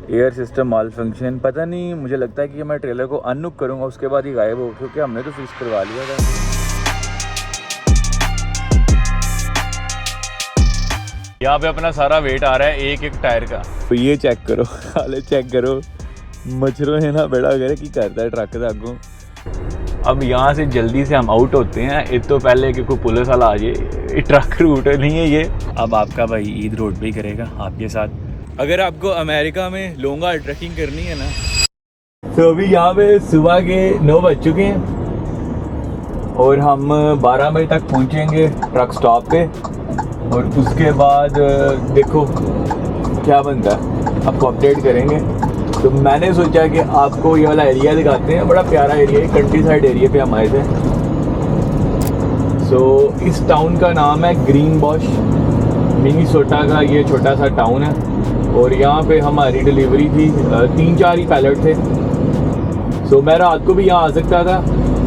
Air system माल function, पता नहीं, मुझे लगता है कि मैं ट्रेलर को अननुक करूँगा उसके बाद ही गायब हो, क्योंकि हमने तो फिक्स करवा लिया था। यहाँ पे अपना सारा वेट आ रहा है एक एक टायर का। तो ये चेक करो, हाले चेक करो, मच्छरों है ना बड़ा करे कि करता है ट्रक का आगू। अब यहाँ से जल्दी से हम आउट होते हैं, एक तो पहले कि कोई पुलिस वाला आ जाए, ट्रक रूट नहीं है ये। अब आपका भाई ईद रोड पे ही करेगा आपके साथ। अगर आपको अमेरिका में लॉन्ग ट्रैकिंग करनी है ना, तो अभी यहाँ पे सुबह के 9 बज चुके हैं और हम 12 बजे तक पहुँचेंगे ट्रक स्टॉप पे। और उसके बाद देखो क्या बनता है, आपको अपडेट करेंगे। तो मैंने सोचा कि आपको ये वाला एरिया दिखाते हैं, बड़ा प्यारा एरिया है, कंट्री साइड एरिया पे हम आए थे। सो इस टाउन का नाम है ग्रीन बॉश, मिनीसोटा का ये छोटा सा टाउन है। और यहाँ पे हमारी डिलीवरी थी, 3-4 ही पैलेट थे। सो मैं रात को भी यहाँ आ सकता था।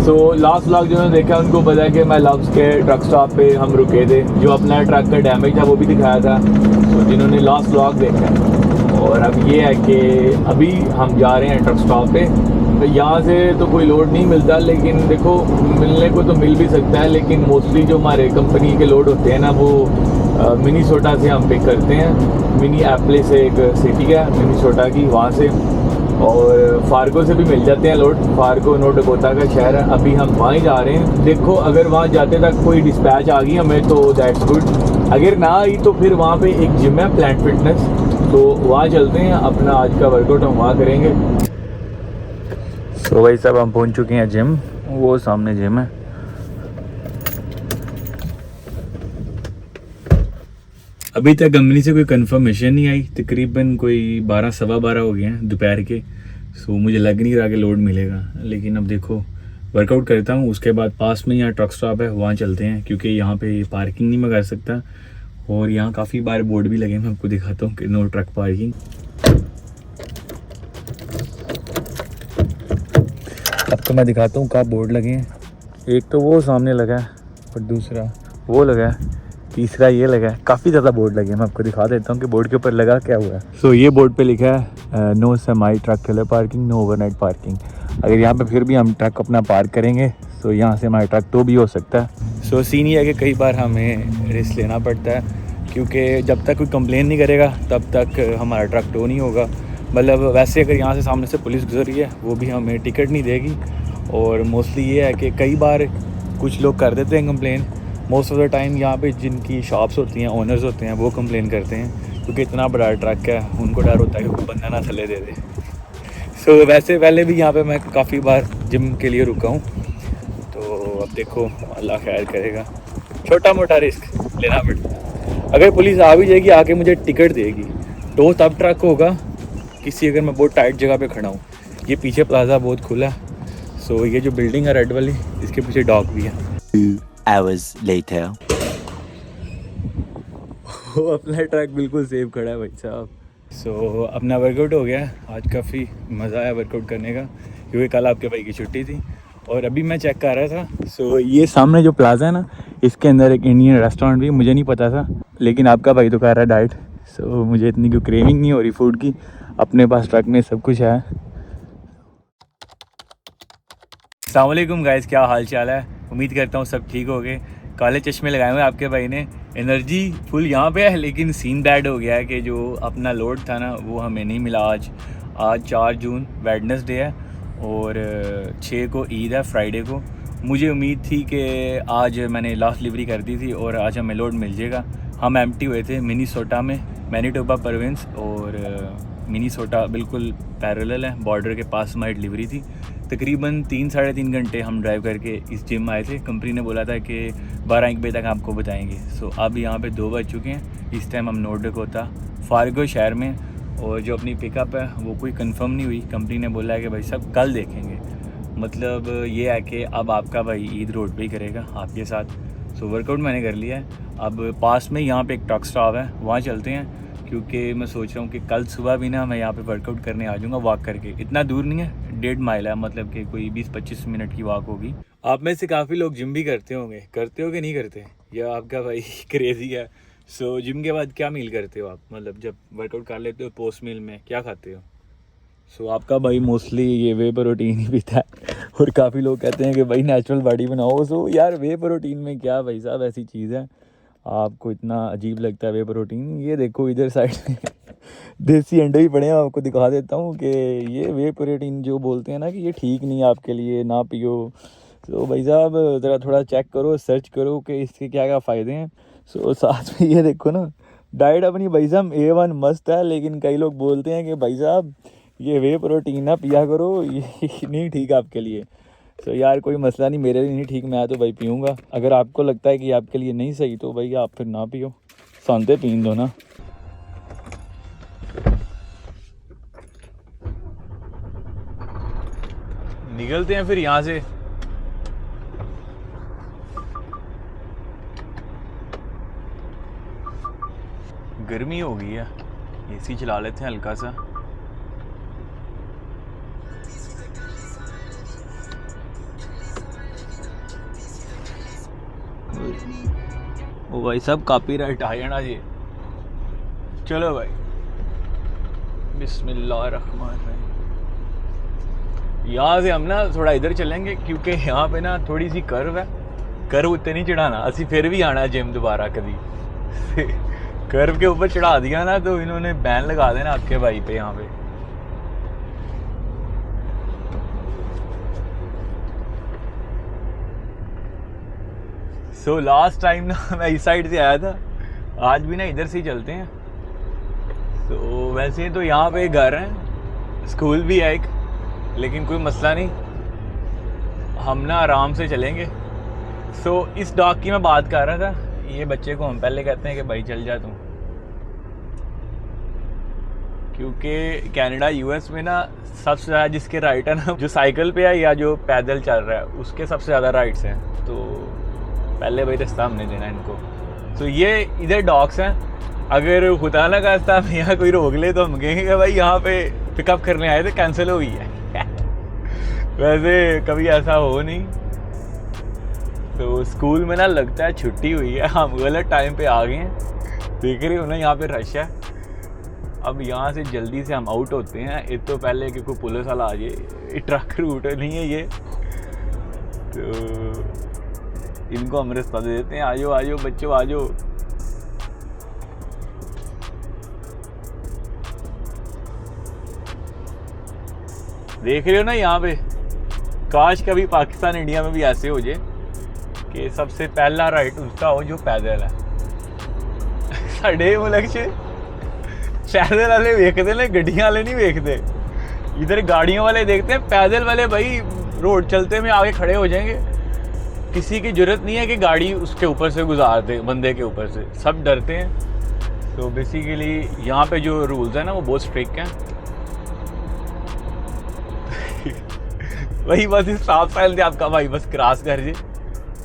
सो लास्ट व्लॉग जिन्होंने देखा उनको पता है कि मैं लव्स के ट्रक स्टॉप पे हम रुके थे, जो अपना ट्रक का डैमेज था वो भी दिखाया था। सो जिन्होंने लास्ट व्लॉग देखा। और अब ये है कि अभी हम जा रहे हैं ट्रक स्टॉप पे। तो यहाँ से तो कोई लोड नहीं मिलता, लेकिन देखो मिलने को तो मिल भी सकता है, लेकिन मोस्टली जो हमारे कंपनी के लोड होते हैं ना वो मिनीसोटा से हम पिक करते हैं। मिनीएपोलिस एक सिटी है मिनीसोटा की, वहाँ से। और फार्गो से भी मिल जाते हैं लोड, फार्गो नॉर्थ डकोटा का शहर है। अभी हम वहाँ ही जा रहे हैं। देखो अगर वहाँ जाते तक कोई डिस्पैच आ गई हमें तो दैट्स गुड, अगर ना आई तो फिर वहाँ पे एक जिम है प्लांट फिटनेस, तो वहाँ चलते हैं, अपना आज का वर्कआउट हम वहाँ करेंगे। तो भाई साहब हम पहुँच चुके हैं जिम, वो सामने जिम है। अभी तक कंपनी से कोई कंफर्मेशन नहीं आई, तकरीबन कोई 12-12:15 हो गए हैं दोपहर के। सो मुझे लग नहीं रहा कि लोड मिलेगा, लेकिन अब देखो वर्कआउट करता हूँ, उसके बाद पास में यहाँ ट्रक स्टॉप है वहाँ चलते हैं, क्योंकि यहाँ पे पार्किंग नहीं मैं कर सकता। और यहाँ काफ़ी बार बोर्ड भी लगे हैं, मैं आपको दिखाता हूँ कि नो ट्रक पार्किंग। अब तो मैं दिखाता हूँ कहाँ बोर्ड लगे हैं। एक तो वो सामने लगा है और दूसरा वो लगा है, तीसरा ये लगा है। काफ़ी ज़्यादा बोर्ड लगे हैं, मैं आपको दिखा देता हूँ कि बोर्ड के ऊपर लगा क्या हुआ है। सो ये बोर्ड पे लिखा है no semi truck trailer parking, no overnight parking. अगर यहाँ पे फिर भी हम ट्रक अपना पार्क करेंगे तो यहाँ से हमारा ट्रक तो भी हो सकता है। सो सीन ये है कि कई बार हमें रिस्क लेना पड़ता है, क्योंकि जब तक कोई कंप्लेन नहीं करेगा तब तक हमारा ट्रक टो नहीं होगा। मतलब वैसे अगर यहाँ से सामने से पुलिस गुजर रही है वो भी हमें टिकट नहीं देगी। और मोस्टली ये है कि कई बार कुछ लोग कर देते हैं complain, most of the time यहाँ पे जिनकी शॉप्स होती हैं, ओनर्स होते हैं, वो कंप्लेन करते हैं, क्योंकि इतना बड़ा ट्रक है, उनको डर होता है कि कोई बंदा ना थल्ले दे दे। सो वैसे पहले भी यहाँ पे मैं काफ़ी बार जिम के लिए रुका हूँ। तो अब देखो अल्लाह खैर करेगा, छोटा मोटा रिस्क लेना पड़ता है। अगर पुलिस आ भी जाएगी, आके मुझे टिकट देगी, तो तब ट्रक होगा किसी, अगर मैं बहुत टाइट जगह पे खड़ा हूँ। ये पीछे प्लाजा बहुत खुला है। सो ये जो बिल्डिंग है रेड वाली, इसके पीछे डॉग भी है। 2 hours later. वो अपना ट्रक बिल्कुल सेफ खड़ा है भाई साहब। सो अपना वर्कआउट हो गया, आज काफ़ी मज़ा आया वर्कआउट करने का, क्योंकि कल आपके भाई की छुट्टी थी। और अभी मैं चेक कर रहा था, सो ये सामने जो प्लाजा है ना, इसके अंदर एक इंडियन रेस्टोरेंट भी, मुझे नहीं पता था, लेकिन आपका भाई तो कर रहा है डाइट। सो मुझे इतनी कोई क्रेविंग नहीं हो रही फूड की, अपने पास ट्रक में सब कुछ है। अस्सलाम वालेकुम गाइस, क्या हाल चाल है? उम्मीद करता हूँ सब ठीक हो गए। काले चश्मे लगाए हुए आपके भाई ने, एनर्जी फुल यहाँ पे है, लेकिन सीन बैड हो गया है कि जो अपना लोड था ना वो हमें नहीं मिला। आज 4 जून वेडनेसडे है और 6 को ईद है, फ्राइडे को। मुझे उम्मीद थी कि आज मैंने लास्ट डिलीवरी कर दी थी और आज हमें लोड मिल जाएगा। हम एम्प्टी हुए थे मिनीसोटा में, मैनीटोबा प्रोविंस, और मिनीसोटा बिल्कुल पैरेलल है, बॉर्डर के पास हमारी डिलीवरी थी। तकरीबन 3-3.5 घंटे हम ड्राइव करके इस जिम आए थे। कंपनी ने बोला था कि 12-1 बजे तक आपको बताएंगे। सो अब यहाँ पे 2 बज चुके हैं। इस टाइम हम नॉर्थ डकोटा फार्गो शहर में, और जो अपनी पिकअप है वो कोई कंफर्म नहीं हुई। कंपनी ने बोला है कि भाई साहब कल देखेंगे। मतलब ये है कि अब आपका भाई ईद रोड पे ही करेगा आपके साथ। सो वर्कआउट मैंने कर लिया है। अब पास में यहाँ पे एक ट्रक स्टॉप है, वहाँ चलते हैं, क्योंकि मैं सोच रहा हूँ कि कल सुबह भी ना मैं यहाँ पे वर्कआउट करने आ जाऊँगा वॉक करके। इतना दूर नहीं है, 1.5 माइल है, मतलब कि कोई 20-25 मिनट की वॉक होगी। आप में से काफ़ी लोग जिम भी करते होंगे, करते हो कि नहीं करते, या आपका भाई क्रेज़ी है सो जिम के बाद क्या मील करते हो आप, मतलब जब वर्कआउट कर लेते हो पोस्ट मील में क्या खाते हो? सो आपका भाई मोस्टली ये वे प्रोटीन ही पीता है और काफ़ी लोग कहते हैं कि भाई नेचुरल बॉडी बनाओ। सो यार वे प्रोटीन में क्या भाई साहब ऐसी चीज़ है आपको इतना अजीब लगता है वे प्रोटीन? ये देखो इधर साइड में देसी अंडे भी पड़े हैं, आपको दिखा देता हूँ कि ये वे प्रोटीन जो बोलते हैं ना कि ये ठीक नहीं है आपके लिए, ना पियो। तो भाई साहब ज़रा थोड़ा चेक करो, सर्च करो कि इसके क्या क्या फ़ायदे हैं। सो साथ में ये देखो ना, डाइट अपनी भाई साहब A1 मस्त है, लेकिन कई लोग बोलते हैं कि भाई साहब ये वे प्रोटीन ना पिया करो, ये नहीं ठीक आपके लिए। तो यार कोई मसला नहीं, मेरे लिए नहीं ठीक, मैं तो भाई पीऊँगा। अगर आपको लगता है कि आपके लिए नहीं सही तो भाई आप फिर ना पियो, सांते पीन दो ना। निकलते हैं फिर यहाँ से। गर्मी हो गई है, एसी चला लेते हैं हल्का सा। ओ भाई सब कॉपीराइट आ जाना जी। चलो भाई बिस्मिल्लाहिर्रहमानिर्रहीम। यहाँ से हम ना थोड़ा इधर चलेंगे क्योंकि यहाँ पे ना थोड़ी सी कर्व है, कर्व उत्ते नहीं चढ़ाना, असी फिर भी आना जिम दोबारा कभी कर्व के ऊपर चढ़ा दिया ना तो इन्होंने बैन लगा देना आपके भाई पे यहाँ पे। सो लास्ट टाइम ना मैं इस साइड से आया था, आज भी ना इधर से ही चलते हैं। तो वैसे तो यहाँ पे घर है, स्कूल भी है एक, लेकिन कोई मसला नहीं, हम ना आराम से चलेंगे। सो इस डॉग की मैं बात कर रहा था, ये बच्चे को हम पहले कहते हैं कि भाई चल जा तू, क्योंकि कनाडा US में ना सबसे ज़्यादा जिसके राइट है ना, जो साइकिल पे है या जो पैदल चल रहा है उसके सबसे ज़्यादा राइट्स हैं। तो पहले भाई रास्ता हमने देना इनको। तो ये इधर डॉग्स हैं, अगर खुदा ना खास्ता यहाँ कोई रोक ले तो हम कहेंगे कि भाई यहाँ पे पिकअप करने आए थे, कैंसिल हो गई है वैसे कभी ऐसा हो नहीं। तो स्कूल में ना लगता है छुट्टी हुई है, हम गलत टाइम पे आ गए हैं, देख रहे हो ना यहाँ पे रश है। अब यहाँ से जल्दी से हम आउट होते हैं, एक तो पहले कि कोई पुलिस वाला आ जाए, ट्रक रूट नहीं है ये, तो इनको हम रास्ता दे देते हैं। आजो आजो बच्चों आजो। देख रहे हो ना यहाँ पे, काश कभी पाकिस्तान इंडिया में भी ऐसे हो जाए कि सबसे पहला राइट उसका हो जो पैदल है। साढ़े मुल्क च पैदल वाले देखते ना, गड्डियां वाले नहीं देखते। इधर गाड़ियों वाले देखते हैं, पैदल वाले भाई रोड चलते में आगे खड़े हो जाएंगे, किसी की जरूरत नहीं है कि गाड़ी उसके ऊपर से गुजार दे, बंदे के ऊपर से, सब डरते हैं। तो बेसिकली यहाँ पे जो रूल्स हैं ना वो बहुत स्ट्रिक्ट हैं वही बस इस स्टॉप साइड से आपका भाई बस क्रॉस कर जे,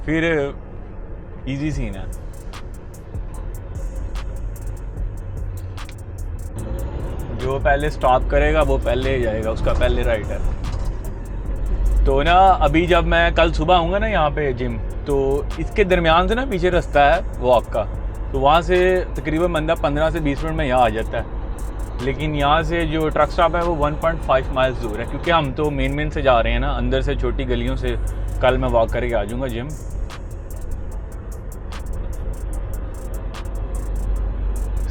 फिर इजी सीन है। जो पहले स्टॉप करेगा वो पहले जाएगा, उसका पहले राइट है। तो ना अभी जब मैं कल सुबह आऊँगा ना यहाँ पे जिम, तो इसके दरमियान से ना पीछे रास्ता है वॉक का, तो वहाँ से तकरीबन बंदा 15 से 20 मिनट में यहाँ आ जाता है। लेकिन यहाँ से जो ट्रक स्टॉप है वो 1.5 माइल्स दूर है, क्योंकि हम तो मेन से जा रहे हैं ना, अंदर से छोटी गलियों से कल मैं वॉक करके आ जाऊँगा जिम।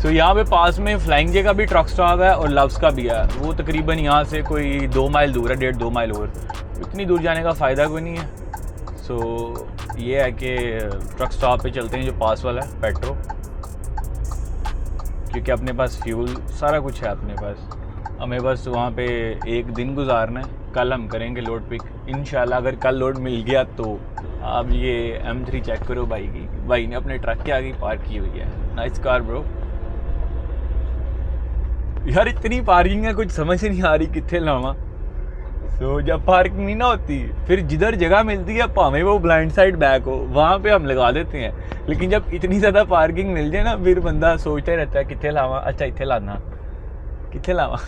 तो यहाँ पे पास में फ्लाइंग जे का भी ट्रक स्टॉप है और लव्स का भी है, वो तकरीबन यहाँ से कोई 2 माइल दूर है, 1.5-2 माइल और, इतनी दूर जाने का फ़ायदा कोई नहीं है। सो ये है कि ट्रक स्टॉप पे चलते हैं जो पास वाला है, पेट्रोल, क्योंकि अपने पास फ्यूल सारा कुछ है अपने पास, हमें बस वहाँ पे एक दिन गुजारना है। कल हम करेंगे लोड पिक इंशाल्लाह, अगर कल लोड मिल गया तो। अब ये M3 चेक करो भाई की, भाई ने अपने ट्रक के आगे पार्क की हुई है, नाइस कार ब्रो। यार इतनी पार्किंग है, कुछ समझ नहीं आ रही कितने लावा। तो जब पार्किंग नहीं ना होती, फिर जिधर जगह मिलती है भावें वो ब्लाइंड साइड बैक हो, वहाँ पे हम लगा देते हैं। लेकिन जब इतनी ज़्यादा पार्किंग मिल जाए ना, फिर बंदा सोचता ही रहता है कितने लावा, अच्छा इतने लाना, कितने लावा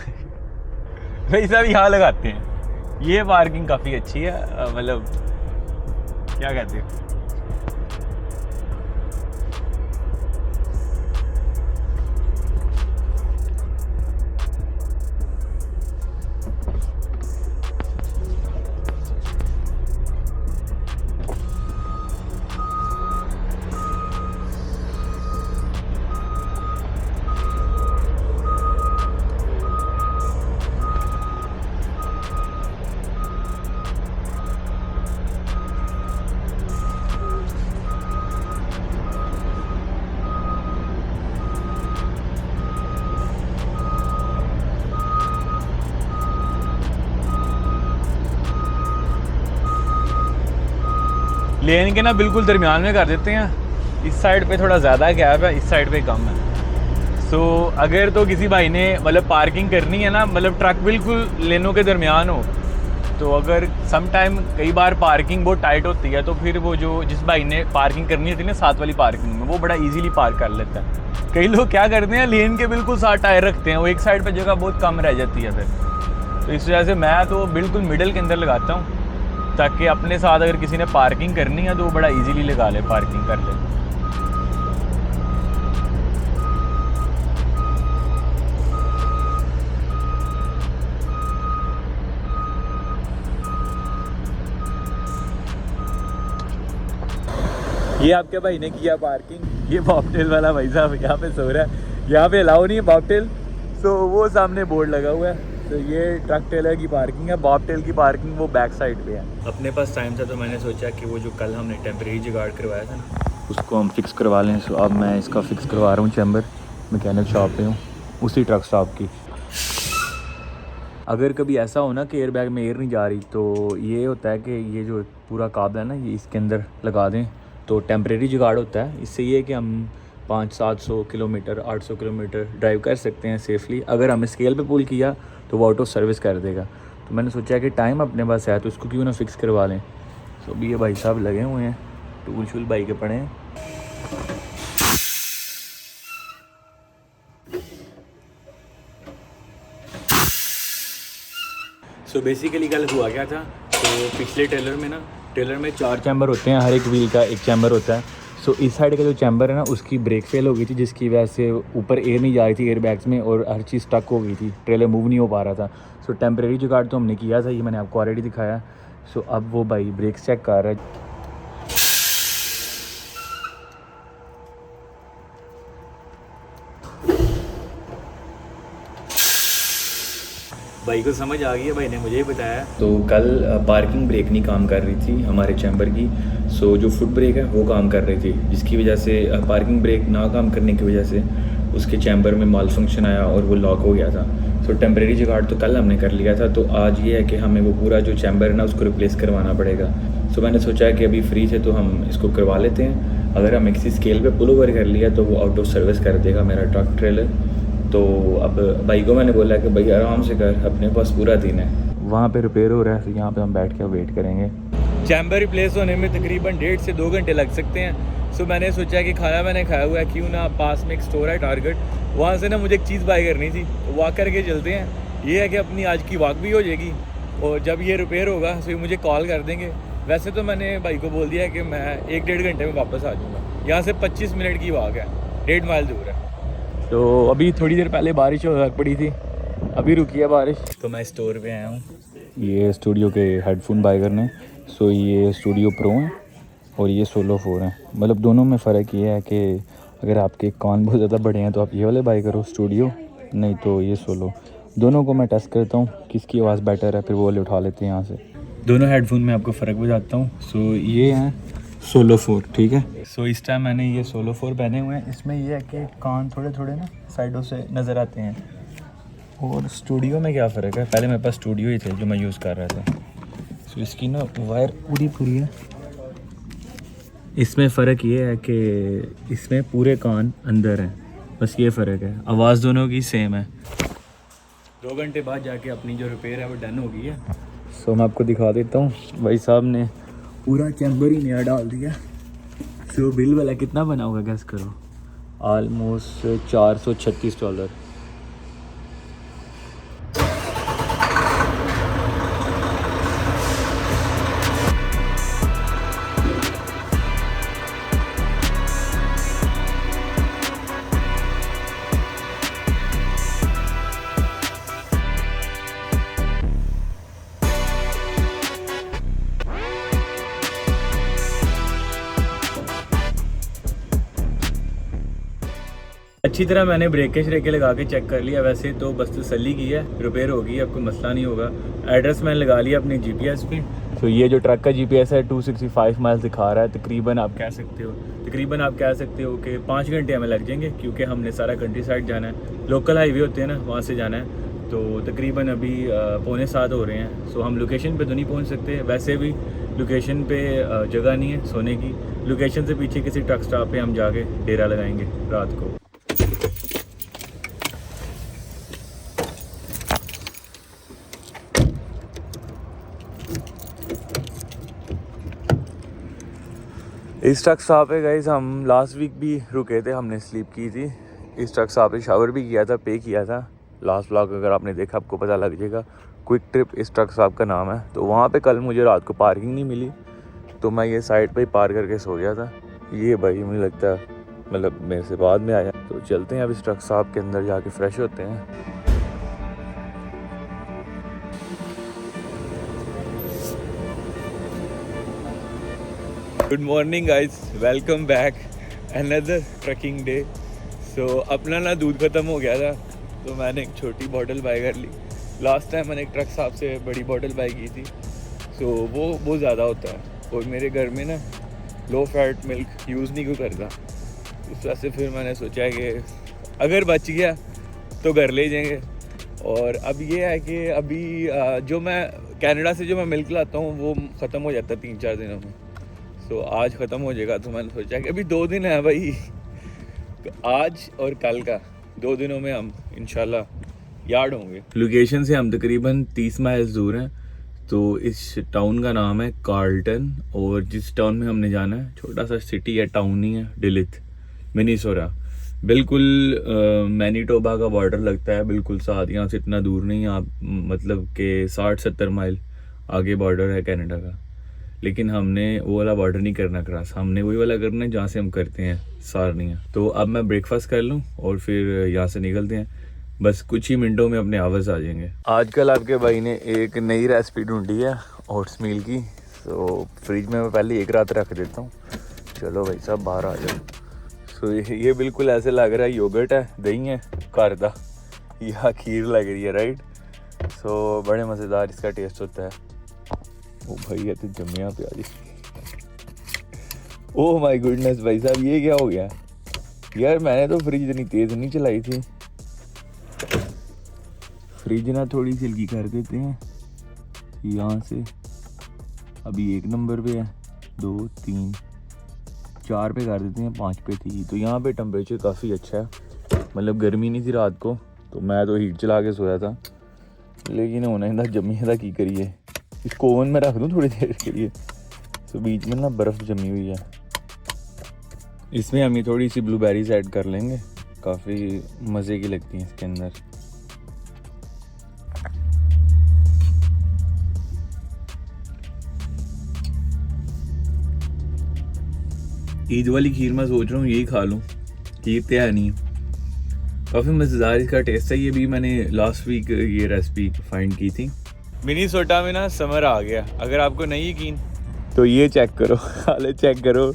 वही सब यहाँ लगाते हैं। ये पार्किंग काफ़ी अच्छी है, मतलब क्या कहते हैं, लेन के ना बिल्कुल दरमियान में कर देते हैं। इस साइड पे थोड़ा ज़्यादा गैप है, इस साइड पे कम है। सो अगर तो किसी भाई ने मतलब पार्किंग करनी है ना, मतलब ट्रक बिल्कुल लेनों के दरमियान हो, तो अगर सम टाइम कई बार पार्किंग बहुत टाइट होती है, तो फिर वो जो जिस भाई ने पार्किंग करनी होती है ना साथ वाली पार्किंग में, वो बड़ा इजीली पार्क कर लेता है। कई लोग क्या करते हैं, लेन के बिल्कुल साथ टायर रखते हैं, वो एक साइड पर जगह बहुत कम रह जाती है फिर। तो इस वजह से मैं तो बिल्कुल मिडल के अंदर लगाता हूँ, ताकि अपने साथ अगर किसी ने पार्किंग करनी है तो वो बड़ा इजीली लगा ले, पार्किंग कर ले। ये आपके भाई ने किया पार्किंग। ये बॉबटेल वाला भाई साहब यहाँ पे सो रहा है, यहाँ पे अलाउ नहीं है बॉबटेल। सो वो सामने बोर्ड लगा हुआ है। तो ये ट्रक टेलर की पार्किंग है, बॉबटेल की पार्किंग वो बैक साइड पे है। अपने पास टाइम था तो मैंने सोचा कि वो जो कल हमने टेम्परेरी जुगाड़ करवाया था ना, उसको हम फिक्स करवा लें। सो अब मैं इसका फिक्स करवा रहा हूँ चैम्बर, मैकेनिक शॉप पे हूँ, उसी ट्रक स्टॉप की। अगर कभी ऐसा हो ना कि एयर बैग में एयर नहीं जा रही, तो ये होता है कि ये जो पूरा काबल है ना, ये इसके अंदर लगा दें तो टेम्परेरी जुगाड़ होता है। इससे ये है कि हम 500-700 किलोमीटर 800 किलोमीटर ड्राइव कर सकते हैं सेफली। अगर हमें स्केल पे पुल किया तो वो ऑटो सर्विस कर देगा। तो मैंने सोचा कि टाइम अपने पास है तो उसको क्यों ना फिक्स करवा लें। तो अभी ये भाई साहब लगे हुए हैं, टूल शूल बाई के पड़े हैं। सो बेसिकली कल हुआ क्या था, तो पिछले टेलर में 4 चैम्बर होते हैं, हर एक व्हील का एक चैम्बर होता है। सो इस साइड का जो चैम्बर है ना, उसकी ब्रेक फेल हो गई थी, जिसकी वजह से ऊपर एयर नहीं जा रही थी एयर बैग्स में, और हर चीज़ स्टक हो गई थी, ट्रेलर मूव नहीं हो पा रहा था। सो टेम्परेरी जुगाड़ तो हमने किया था, ये मैंने आपको ऑलरेडी दिखाया। सो अब वो भाई ब्रेक चेक कर रहा है। भाई को समझ आ गई है, भाई ने मुझे ही बताया। तो कल पार्किंग ब्रेक नहीं काम कर रही थी हमारे चैम्बर की। सो जो फुट ब्रेक है वो काम कर रही थी, जिसकी वजह से पार्किंग ब्रेक ना काम करने की वजह से उसके चैम्बर में माल फंक्शन आया और वो लॉक हो गया था। सो टेम्परेरी जुगाड़ तो कल हमने कर लिया था, तो आज ये है कि हमें वो पूरा जो चैम्बर है ना उसको रिप्लेस करवाना पड़ेगा। सो मैंने सोचा कि अभी फ्री थे तो हम इसको करवा लेते हैं। अगर हम किसी स्केल पे पुल ओवर कर लिया तो वो आउट ऑफ सर्विस कर देगा मेरा ट्रक ट्रेलर। तो अब भाई को मैंने बोला कि भाई आराम से कर, अपने पास पूरा दिन है। वहाँ पे रिपेयर हो रहा है, तो यहाँ पे हम बैठ के वेट करेंगे। चैम्बर रिप्लेस होने में तकरीबन 1.5 से 2 घंटे लग सकते हैं। सो मैंने सोचा कि खाना मैंने खाया हुआ है, क्यों ना पास में एक स्टोर है टारगेट, वहाँ से ना मुझे एक चीज़ बाई करनी थी, वॉक करके चलते हैं। ये है कि अपनी आज की वॉक भी हो जाएगी, और जब ये रिपेयर होगा तो ये मुझे कॉल कर देंगे। वैसे तो मैंने भाई को बोल दिया है कि मैं 1-1.5 घंटे में वापस आ जाऊँगा। यहाँ से 25 मिनट की वॉक है, 1.5 माइल दूर है। तो अभी थोड़ी देर पहले बारिश हो पड़ी थी, अभी रुकी है बारिश। तो मैं स्टोर पे आया हूँ, ये स्टूडियो के हेडफोन बाय करने। सो ये स्टूडियो प्रो हैं और ये सोलो 4 हैं। मतलब दोनों में फ़र्क ये है कि अगर आपके कान बहुत ज़्यादा बड़े हैं तो आप ये वाले बाय करो स्टूडियो, नहीं तो ये सोलो। दोनों को मैं टेस्ट करता हूँ किसकी आवाज़ बेटर है, फिर वो वाले उठा लेते हैं यहाँ से। दोनों हेडफोन में आपको फ़र्क बताता हूँ। सो ये हैं सोलो 4, ठीक है। सो इस टाइम मैंने ये सोलो 4 पहने हुए हैं। इसमें ये है कि कान थोड़े थोड़े ना साइडों से नज़र आते हैं। और स्टूडियो में क्या फ़र्क है, पहले मेरे पास स्टूडियो ही थे जो मैं यूज़ कर रहा था। सो इसकी ना वायर पूरी है। इसमें फ़र्क ये है कि इसमें पूरे कान अंदर हैं, बस ये फ़र्क है। आवाज़ दोनों की सेम है। 2 घंटे बाद जाके अपनी जो रिपेयर है वो डन हो गई है। सो मैं आपको दिखा देता हूँ, भाई साहब ने पूरा चैम्बर ही नया डाल दिया। सो बिल वाला कितना बना होगा गैस करो, ऑलमोस्ट $436। अच्छी तरह मैंने ब्रेकें श्रेकें लगा के चेक कर लिया। वैसे तो बस तसल्ली की है, रिपेयर होगी, अब कोई मसला नहीं होगा। एड्रेस मैंने लगा लिया अपने जीपीएस पे। तो ये जो ट्रक का जीपीएस है 265 माइल दिखा रहा है। तकरीबन आप कह सकते हो कि 5 घंटे हमें लग जाएंगे, क्योंकि हमने सारा कंट्री साइड जाना है। लोकल हाईवे होते हैं ना, वहाँ से जाना है। तो तकरीबन अभी 6:45 हो रहे हैं। सो हम लोकेशन पे तो नहीं पहुँच सकते, वैसे भी लोकेशन पे जगह नहीं है सोने की। लोकेशन से पीछे किसी ट्रक स्टॉप पे हम जाके डेरा लगाएंगे रात को। इस ट्रक स्टॉप पे गाइस हम लास्ट वीक भी रुके थे, हमने स्लीप की थी इस ट्रक स्टॉप पे, शावर भी किया था, पे किया था। लास्ट व्लॉग अगर आपने देखा आपको पता लग जाएगा। क्विक ट्रिप इस ट्रक स्टॉप का नाम है। तो वहाँ पे कल मुझे रात को पार्किंग नहीं मिली तो मैं ये साइड पे ही पार करके सो गया था। ये भाई मुझे लगता है मतलब मेरे से बाद में आया। तो चलते हैं अब इस ट्रक स्टॉप के अंदर जाके फ्रेश होते हैं। Good morning guys, welcome back another trucking day. So अपना ना दूध ख़त्म हो गया था तो मैंने एक छोटी बॉटल बाय कर ली। लास्ट टाइम मैंने एक ट्रक साहब से बड़ी बॉटल बाय की थी। सो वो बहुत ज़्यादा होता है और मेरे घर में ना लो फैट मिल्क यूज़ नहीं क्यों करता, इस वजह से फिर मैंने सोचा कि अगर बच गया तो घर ले जाएंगे। और अब ये है कि अभी जो मैं कनाडा से जो मैं मिल्क लाता हूँ वो ख़त्म हो जाता है 3-4 दिनों में। तो आज ख़त्म हो जाएगा तो मैंने सोचा कि अभी 2 दिन है भाई, तो आज और कल का 2 दिनों में हम इंशाल्लाह यार्ड होंगे। लोकेशन से हम तकरीबन 30 माइल्स दूर हैं। तो इस टाउन का नाम है कार्लटन और जिस टाउन में हमने जाना है छोटा सा सिटी है, टाउन नहीं है, डिलिथ मिनीसोटा, बिल्कुल मैनीटोबा का बॉर्डर लगता है, बिल्कुल साथ। यहाँ से इतना दूर नहीं, आप मतलब कि 60-70 माइल आगे बॉर्डर है कनाडा का। लेकिन हमने वो वाला बॉर्डर नहीं करना क्रॉस, हमने वही वाला करना है जहाँ से हम करते हैं सारनिया। तो अब मैं ब्रेकफास्ट कर लूँ और फिर यहाँ से निकलते हैं। बस कुछ ही मिनटों में अपने आवाज़ आ जाएंगे। आजकल आपके भाई ने एक नई रेसिपी ढूंढी है ओट्स मील की। तो फ्रिज में मैं पहले एक रात रख देता हूँ। चलो भाई साहब बाहर आ जाओ। सो ये बिल्कुल ऐसे लग रहा है योगर्ट है, दही है घर का या खीर लग रही है, राइट। सो बड़े मज़ेदार इसका टेस्ट होता है। ओ भाई ये तो जमिया प्याजी। ओह माय गुडनेस भाई साहब ये क्या हो गया यार, मैंने तो फ्रिज इतनी तेज़ नहीं चलाई थी। फ्रिज ना थोड़ी सी हल्की कर देते हैं यहाँ से। अभी 1 नंबर पे है, 2, 3, 4 पे कर देते हैं, 5 पे थी। तो यहाँ पे टेम्परेचर काफ़ी अच्छा है, मतलब गर्मी नहीं थी रात को तो मैं तो हीट चला के सोया था। लेकिन होना इतना जमी था की करिए, इसको ओवन में रख दूँ थोड़ी देर के लिए। तो बीच में ना बर्फ़ जमी हुई है, इसमें हम ये थोड़ी सी ब्लूबेरीज ऐड कर लेंगे, काफ़ी मज़े की लगती हैं इसके अंदर। ईद वाली खीर मैं सोच रहा हूँ यही खा लूँ, खीर तो है नहीं, काफ़ी मज़ेदार इसका टेस्ट है। ये भी मैंने लास्ट वीक ये रेसिपी फाइंड की थी। मिनीसोटा में ना समर आ गया, अगर आपको नहीं यकीन तो ये चेक करो, हाले चेक करो,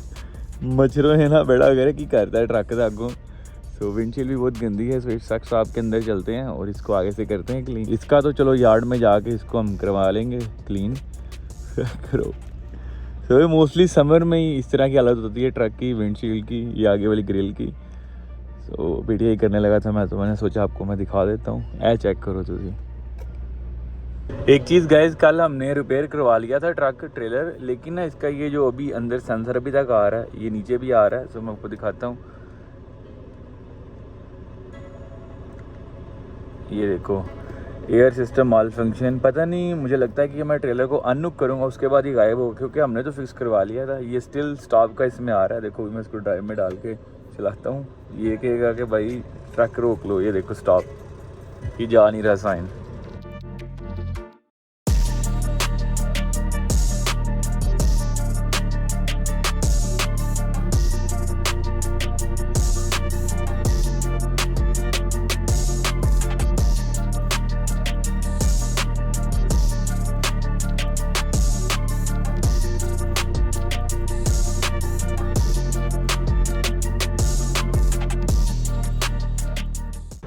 मच्छरों है ना बड़ा करे कि करता है ट्रक का आगों। सो विंडशील्ड भी बहुत गंदी है। सो इस शख्स साहब के अंदर चलते हैं और इसको आगे से करते हैं क्लीन। इसका तो चलो यार्ड में जाके इसको हम करवा लेंगे क्लीन करो। तो ये मोस्टली समर में ही इस तरह की हालत होती है ट्रक की, विंडशील्ड की या आगे वाली ग्रिल की। सो वीडियो ही करने लगा था मैं, तो मैंने सोचा आपको मैं दिखा देता हूँ। ऐ चेक करो तुझे। एक चीज़ गाइस, कल हमने रिपेयर करवा लिया था ट्रक ट्रेलर, लेकिन ना इसका ये जो अभी अंदर सेंसर अभी तक आ रहा है, ये नीचे भी आ रहा है। सो मैं आपको दिखाता हूँ, ये देखो एयर सिस्टम माल फंक्शन। पता नहीं, मुझे लगता है कि मैं ट्रेलर को अननुक करूँगा उसके बाद ही गायब हो, क्योंकि हमने तो फिक्स करवा लिया था। ये स्टिल स्टॉप का इसमें आ रहा है, देखो मैं इसको ड्राइव में डाल के चलाता हूँ। ये कहेगा कि भाई ट्रक रोक लो, ये देखो स्टॉप, ये जा नहीं रहा साइन।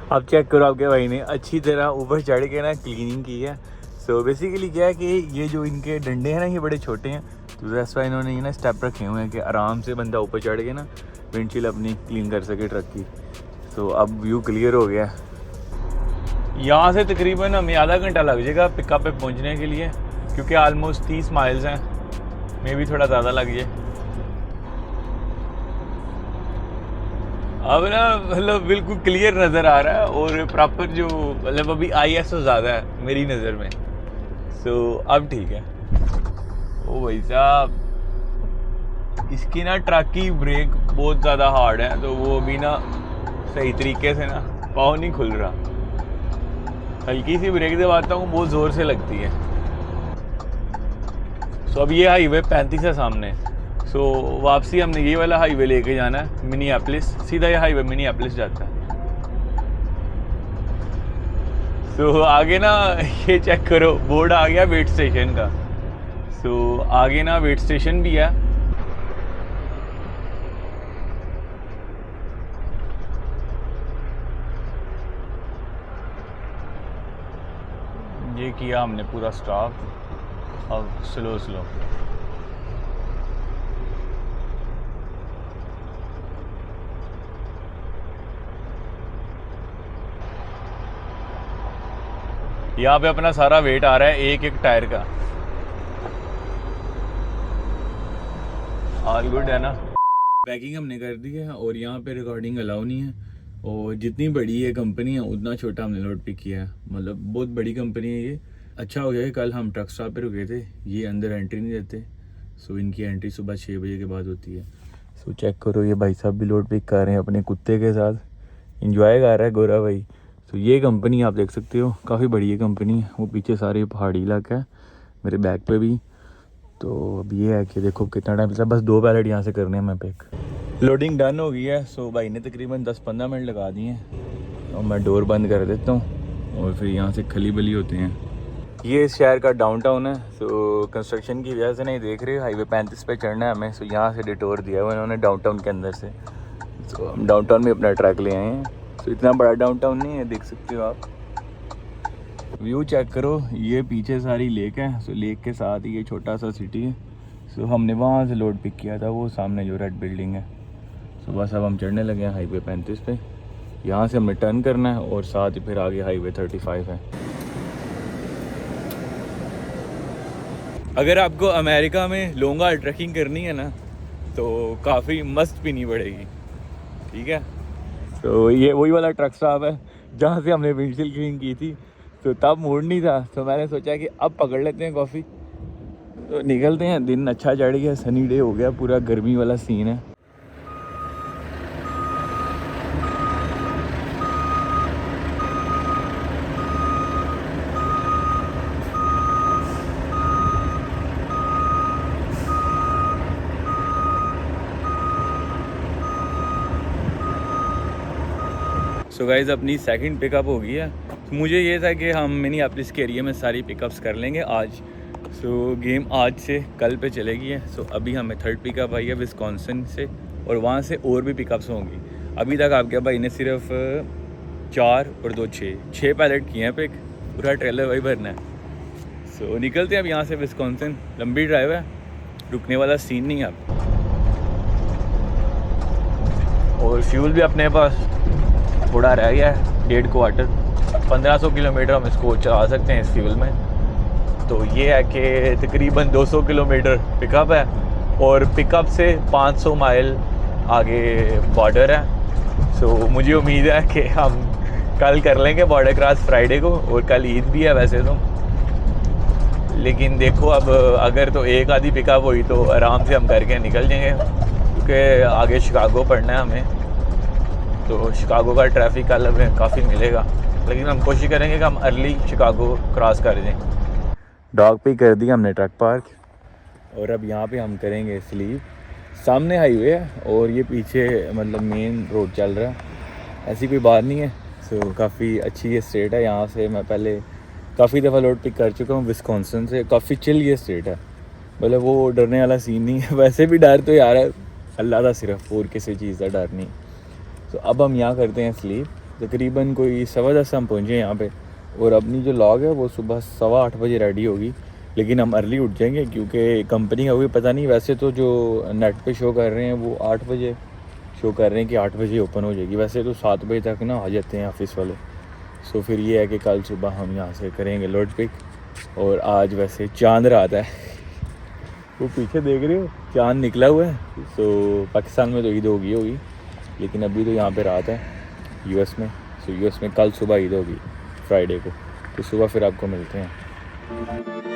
अब चेक करो, आपके भाई ने अच्छी तरह ऊपर चढ़ के ना क्लीनिंग की है। सो बेसिकली क्या है कि ये जो इनके डंडे हैं ना ये बड़े छोटे हैं, तो दैट्स व्हाई इन्होंने ये ना स्टेप रखे हुए हैं कि आराम से बंदा ऊपर चढ़ के ना विंडशील्ड अपनी क्लीन कर सके ट्रक की। सो अब व्यू क्लियर हो गया। यहाँ से तकरीबन हमें आधा घंटा लग जाएगा पिकअप पे पहुँचने के लिए, क्योंकि आलमोस्ट 30 माइल्स हैं। मे भी थोड़ा ज़्यादा लग जाए। अब ना मतलब बिल्कुल क्लियर नज़र आ रहा है और प्रॉपर जो मतलब अभी ISO ज़्यादा है मेरी नज़र में, सो अब ठीक है। ओ भाई साहब, इसकी ना ट्रक की ब्रेक बहुत ज़्यादा हार्ड है, तो वो अभी ना सही तरीके से ना पाँव नहीं खुल रहा। हल्की सी ब्रेक दबाता हूँ बहुत ज़ोर से लगती है। सो अब ये हाईवे 35 है सामने, सो वापसी हमने ये वाला हाईवे लेके जाना है मिनीएपोलिस, सीधा ये हाईवे मिनीएपोलिस जाता है। सो आगे ना ये चेक करो, बोर्ड आ गया वेट स्टेशन का। सो आगे ना वेट स्टेशन भी है। ये किया हमने पूरा स्टॉप, अब स्लो स्लो। यहाँ पे अपना सारा वेट आ रहा है एक एक टायर का। ऑल गुड है ना। पैकिंग हमने कर दी है और यहाँ पे रिकॉर्डिंग अलाउ नहीं है, और जितनी बड़ी ये कंपनी है उतना छोटा हमने लोड पिक किया है। मतलब बहुत बड़ी कंपनी है ये। अच्छा हो गया कि कल हम ट्रक स्टॉप पे रुके थे, ये अंदर एंट्री नहीं देते। सो इनकी एंट्री सुबह 6 बजे के बाद होती है। सो चेक करो, ये भाई साहब भी लोड पिक कर रहे हैं अपने कुत्ते के साथ, इंजॉय कर रहा है गोरा भाई। तो ये कंपनी आप देख सकते हो, काफ़ी बड़ी ये कंपनी है। वो पीछे सारे पहाड़ी इलाका है, मेरे बैग पे भी। तो अब ये है कि देखो कितना टाइम लगता है, बस 2 पैलेट यहाँ से करने हैं मैं पिक। लोडिंग डन हो गई है। सो भाई ने तकरीबन 10-15 मिनट लगा दिए हैं, और मैं डोर बंद कर देता हूँ और फिर यहाँ से खली बली होते हैं। ये इस शहर का डाउनटाउन है। सो कंस्ट्रक्शन की वजह से नहीं देख रहे, हाईवे 35 पे चढ़ना है हमें। सो यहाँ से डिटोर दिया हुआ उन्होंने डाउनटाउन के अंदर से। तो हम डाउनटाउन में अपना ट्रक ले आए हैं। तो इतना बड़ा डाउनटाउन नहीं है, देख सकते हो आप। व्यू चेक करो, ये पीछे सारी लेक है। सो लेक के साथ ही ये छोटा सा सिटी है। सो हमने वहाँ से लोड पिक किया था, वो सामने जो रेड बिल्डिंग है। सो बस अब हम चढ़ने लगे हैं हाईवे 35 पे। यहाँ से हमने टर्न करना है और साथ ही फिर आगे हाईवे 35 है। अगर आपको अमेरिका में लॉन्ग हाल ट्रैकिंग करनी है ना, तो काफ़ी मस्त पीनी पड़ेगी, ठीक है। तो ये वही वाला ट्रक स्टॉप है जहाँ से हमने विंडशील्ड क्लीन की थी। तो तब मूड नहीं था, तो मैंने सोचा कि अब पकड़ लेते हैं कॉफ़ी। तो निकलते हैं, दिन अच्छा चढ़ गया, सनी डे हो गया, पूरा गर्मी वाला सीन है। सो गाइज़ अपनी सेकंड पिकअप हो गई है। तो मुझे ये था कि हम मिनीएपोलिस के एरिया में सारी पिकअप्स कर लेंगे आज। सो गेम आज से कल पे चलेगी है। सो अभी हमें थर्ड पिकअप आई है विस्कॉन्सिन से, और वहाँ से और भी पिकअप्स होंगी। अभी तक आपके भाई ने सिर्फ 4 और 2 6 पैलेट किए हैं पिक, पूरा ट्रेलर वही भरना है। सो निकलते हैं अब यहाँ से विस्कॉन्सिन। लंबी ड्राइव है, रुकने वाला सीन नहीं है अब। और फ्यूल भी अपने पास थोड़ा रह गया है, 1.5 क्वार्टर। 1500 किलोमीटर हम इसको चला सकते हैं इस फ्यूल में। तो ये है कि तकरीबन 200 किलोमीटर पिकअप है, और पिकअप से 500 माइल आगे बॉर्डर है। सो मुझे उम्मीद है कि हम कल कर लेंगे बॉर्डर क्रॉस फ्राइडे को, और कल ईद भी है वैसे तो। लेकिन देखो अब अगर तो एक आधी पिकअप हुई तो आराम से हम करके निकल जाएंगे, क्योंकि आगे शिकागो पढ़ना है हमें। तो शिकागो का ट्रैफिक कल हमें काफ़ी मिलेगा, लेकिन हम कोशिश करेंगे कि हम अर्ली शिकागो क्रॉस कर दें। डॉग पे कर दिया हमने ट्रक पार्क, और अब यहाँ पे हम करेंगे स्लीप। सामने हाईवे है और ये पीछे मतलब मेन रोड चल रहा है, ऐसी कोई बात नहीं है। सो काफ़ी अच्छी ये स्टेट है। यहाँ से मैं पहले काफ़ी दफ़ा लोड पिक कर चुका हूँ विस्कॉन्सिन से। काफ़ी चिल ये स्टेट है, मतलब वो डरने वाला सीन नहीं है। वैसे भी डर तो यार है अल्लाह का सिर्फ, और किसी चीज़ का डर नहीं। तो अब हम यहाँ करते हैं स्लीप। तकरीबन कोई 10:15 हम पहुँचे यहाँ पे, और अपनी जो लॉग है वो सुबह 8:15 बजे रेडी होगी। लेकिन हम अर्ली उठ जाएंगे, क्योंकि कंपनी का कोई पता नहीं। वैसे तो जो नेट पे शो कर रहे हैं वो 8 बजे शो कर रहे हैं कि 8 बजे ओपन हो जाएगी। वैसे तो 7 बजे तक ना आ जाते हैं ऑफिस वाले। सो फिर ये है कि कल सुबह हम यहाँ से करेंगे लोड पिक। और आज वैसे चांद रात है, वो पीछे देख रहे हो चांद निकला हुआ है। तो पाकिस्तान में तो ईद होगी लेकिन अभी तो यहाँ पे रात है यूएस में। यूएस में कल सुबह ईद होगी फ्राइडे को, तो सुबह फिर आपको मिलते हैं।